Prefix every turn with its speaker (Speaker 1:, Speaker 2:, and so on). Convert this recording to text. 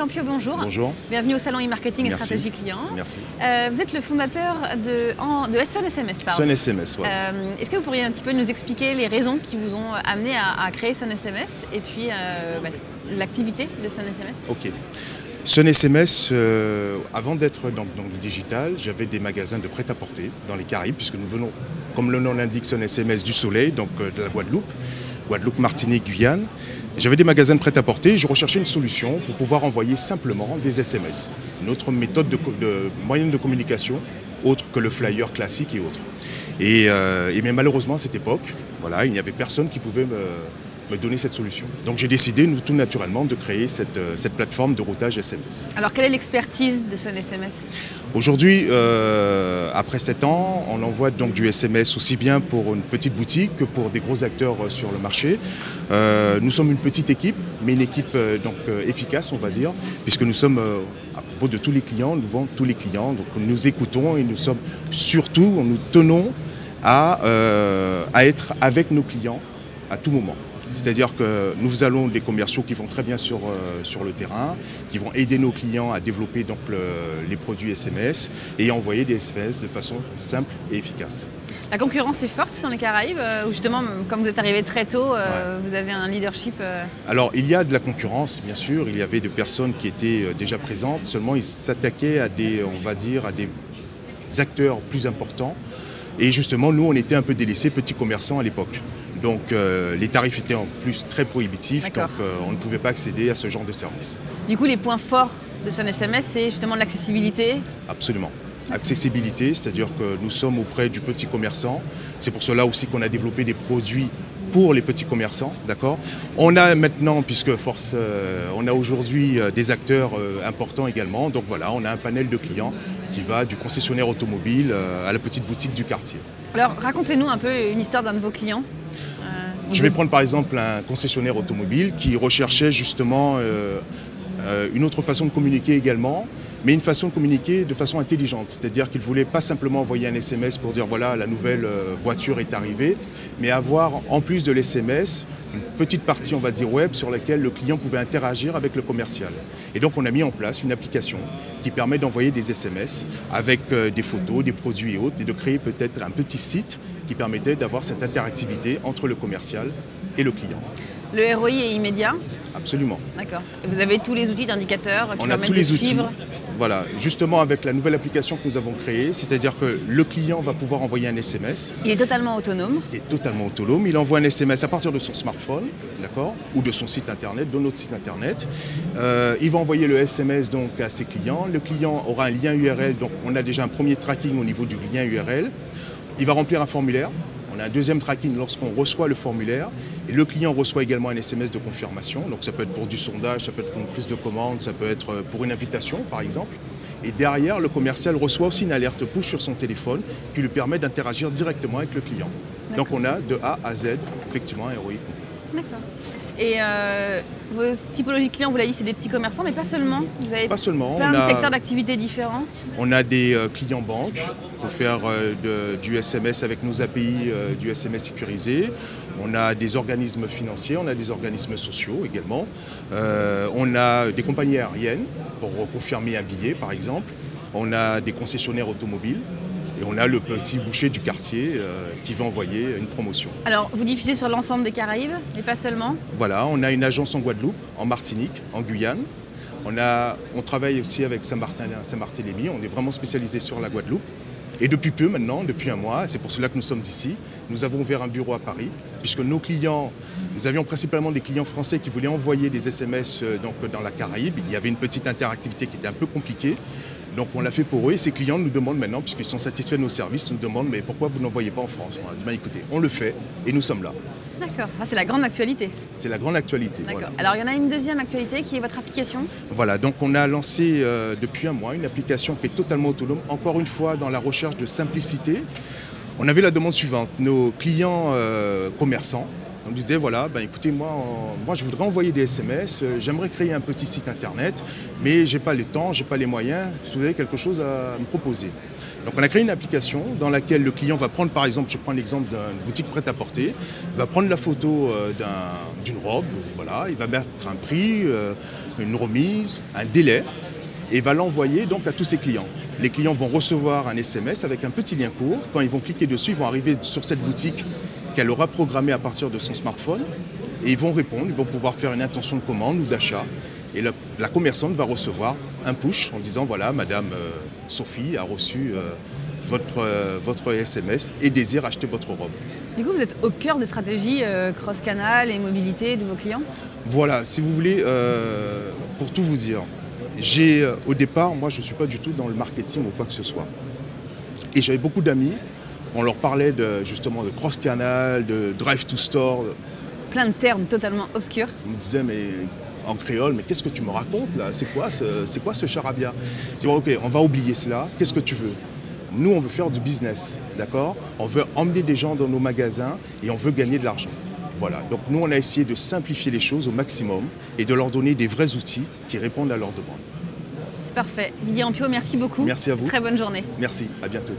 Speaker 1: Ampiot, bonjour.
Speaker 2: Bonjour.
Speaker 1: Bienvenue au salon e-marketing et
Speaker 2: Merci.
Speaker 1: stratégie client.
Speaker 2: Merci.
Speaker 1: Vous êtes le fondateur de Sun SMS.
Speaker 2: Sun SMS, ouais.
Speaker 1: Est-ce que vous pourriez un petit peu nous expliquer les raisons qui vous ont amené à créer Sun SMS et puis l'activité de Sun SMS?
Speaker 2: Ok. Sun SMS, avant d'être dans le digital, j'avais des magasins de prêt-à-porter dans les Caraïbes, puisque nous venons, comme le nom l'indique, Sun SMS du soleil, donc de la Guadeloupe, Martinique, Guyane. J'avais des magasins de prêt-à-porter et je recherchais une solution pour pouvoir envoyer simplement des SMS. Une autre méthode de moyenne de communication, autre que le flyer classique et autres. Mais malheureusement, à cette époque, voilà, il n'y avait personne qui pouvait me donner cette solution. Donc j'ai décidé, tout naturellement, de créer cette plateforme de routage SMS.
Speaker 1: Alors quelle est l'expertise de Sun SMS?
Speaker 2: Aujourd'hui, après 7 ans, on envoie donc du SMS aussi bien pour une petite boutique que pour des gros acteurs sur le marché. Nous sommes une petite équipe, mais une équipe efficace, on va dire, puisque nous sommes, à propos de tous les clients, nous vendons tous les clients, donc nous écoutons et nous sommes surtout, nous tenons à être avec nos clients à tout moment. C'est-à-dire que nous allons des commerciaux qui vont très bien sur le terrain, qui vont aider nos clients à développer donc les produits SMS et envoyer des SMS de façon simple et efficace.
Speaker 1: La concurrence est forte dans les Caraïbes, ou justement, comme vous êtes arrivé très tôt, vous avez un leadership
Speaker 2: Alors, il y a de la concurrence, bien sûr. Il y avait des personnes qui étaient déjà présentes, seulement ils s'attaquaient à des acteurs plus importants. Et justement, nous, on était un peu délaissés, petits commerçants à l'époque. Donc les tarifs étaient en plus très prohibitifs, donc on ne pouvait pas accéder à ce genre de service.
Speaker 1: Du coup, les points forts de Sun SMS, c'est justement l'accessibilité?
Speaker 2: Absolument. Accessibilité, c'est-à-dire que nous sommes auprès du petit commerçant. C'est pour cela aussi qu'on a développé des produits pour les petits commerçants, d'accord. On a maintenant, puisque force, on a aujourd'hui des acteurs importants également. Donc voilà, on a un panel de clients qui va du concessionnaire automobile à la petite boutique du quartier.
Speaker 1: Alors racontez-nous un peu une histoire d'un de vos clients.
Speaker 2: Je vais prendre par exemple un concessionnaire automobile qui recherchait justement une autre façon de communiquer également, mais une façon de communiquer de façon intelligente. C'est-à-dire qu'il ne voulait pas simplement envoyer un SMS pour dire voilà, la nouvelle voiture est arrivée, mais avoir en plus de l'SMS une petite partie, on va dire, web sur laquelle le client pouvait interagir avec le commercial. Et donc on a mis en place une application qui permet d'envoyer des SMS avec des photos, des produits et autres, et de créer peut-être un petit site qui permettait d'avoir cette interactivité entre le commercial et le client.
Speaker 1: Le ROI est immédiat?
Speaker 2: Absolument.
Speaker 1: D'accord. Et vous avez tous les outils d'indicateurs qui permettent de suivre?
Speaker 2: Voilà, justement avec la nouvelle application que nous avons créée, c'est-à-dire que le client va pouvoir envoyer un SMS.
Speaker 1: Il est totalement autonome?
Speaker 2: Il est totalement autonome. Il envoie un SMS à partir de son smartphone, d'accord, ou de son site internet, de notre site internet. Il va envoyer le SMS donc à ses clients. Le client aura un lien URL, donc on a déjà un premier tracking au niveau du lien URL. Il va remplir un formulaire. On a un deuxième tracking lorsqu'on reçoit le formulaire. Et le client reçoit également un SMS de confirmation. Donc ça peut être pour du sondage, ça peut être pour une prise de commande, ça peut être pour une invitation par exemple. Et derrière, le commercial reçoit aussi une alerte push sur son téléphone qui lui permet d'interagir directement avec le client. Donc on a de A à Z effectivement un ROI.
Speaker 1: D'accord. Et vos typologies de clients, vous l'avez dit, c'est des petits commerçants, mais pas seulement. Vous avez
Speaker 2: pas seulement.
Speaker 1: Plein de secteurs d'activité différents.
Speaker 2: On a des clients banques pour faire du SMS avec nos API, du SMS sécurisé. On a des organismes financiers, on a des organismes sociaux également. On a des compagnies aériennes pour confirmer un billet par exemple. On a des concessionnaires automobiles. Et on a le petit boucher du quartier qui va envoyer une promotion.
Speaker 1: Alors, vous diffusez sur l'ensemble des Caraïbes, et pas seulement?
Speaker 2: Voilà, on a une agence en Guadeloupe, en Martinique, en Guyane. On travaille aussi avec Saint-Barthélemy, on est vraiment spécialisé sur la Guadeloupe. Et depuis peu maintenant, depuis un mois, c'est pour cela que nous sommes ici, nous avons ouvert un bureau à Paris, puisque nos clients, nous avions principalement des clients français qui voulaient envoyer des SMS dans la Caraïbe. Il y avait une petite interactivité qui était un peu compliquée. Donc on l'a fait pour eux et ces clients nous demandent maintenant, puisqu'ils sont satisfaits de nos services, nous demandent mais pourquoi vous n'envoyez pas en France? On a dit écoutez, on le fait et nous sommes là.
Speaker 1: D'accord, c'est la grande actualité.
Speaker 2: C'est la grande actualité.
Speaker 1: D'accord.
Speaker 2: Voilà.
Speaker 1: Alors il y en a une deuxième actualité qui est votre application?
Speaker 2: Voilà, donc on a lancé depuis un mois une application qui est totalement autonome, encore une fois dans la recherche de simplicité. On avait la demande suivante, nos clients commerçants, on disait voilà, écoutez, moi je voudrais envoyer des SMS, j'aimerais créer un petit site internet, mais j'ai pas le temps, j'ai pas les moyens, si vous avez quelque chose à me proposer. Donc on a créé une application dans laquelle le client va prendre par exemple, je prends l'exemple d'une boutique prêt-à-porter, va prendre la photo d'une robe, voilà, il va mettre un prix, une remise, un délai, et va l'envoyer donc à tous ses clients. Les clients vont recevoir un SMS avec un petit lien court. Quand ils vont cliquer dessus, ils vont arriver sur cette boutique qu'elle aura programmée à partir de son smartphone. Et ils vont répondre, ils vont pouvoir faire une intention de commande ou d'achat. Et la commerçante va recevoir un push en disant voilà, Madame Sophie a reçu votre SMS et désire acheter votre robe.
Speaker 1: Du coup, vous êtes au cœur des stratégies cross-canal et mobilité de vos clients?
Speaker 2: Voilà, si vous voulez, pour tout vous dire, au départ, moi je ne suis pas du tout dans le marketing ou quoi que ce soit. Et j'avais beaucoup d'amis, on leur parlait justement de cross-canal, de drive to store.
Speaker 1: Plein de termes totalement obscurs.
Speaker 2: Ils me disaient, mais en créole, mais qu'est-ce que tu me racontes là? C'est quoi ce charabia? Je dis, bon, ok, on va oublier cela, qu'est-ce que tu veux? Nous, on veut faire du business, d'accord? On veut emmener des gens dans nos magasins et on veut gagner de l'argent. Voilà, donc nous, on a essayé de simplifier les choses au maximum et de leur donner des vrais outils qui répondent à leurs demandes.
Speaker 1: Parfait. Didier Ampio, merci beaucoup.
Speaker 2: Merci à vous.
Speaker 1: Très bonne journée.
Speaker 2: Merci, à bientôt.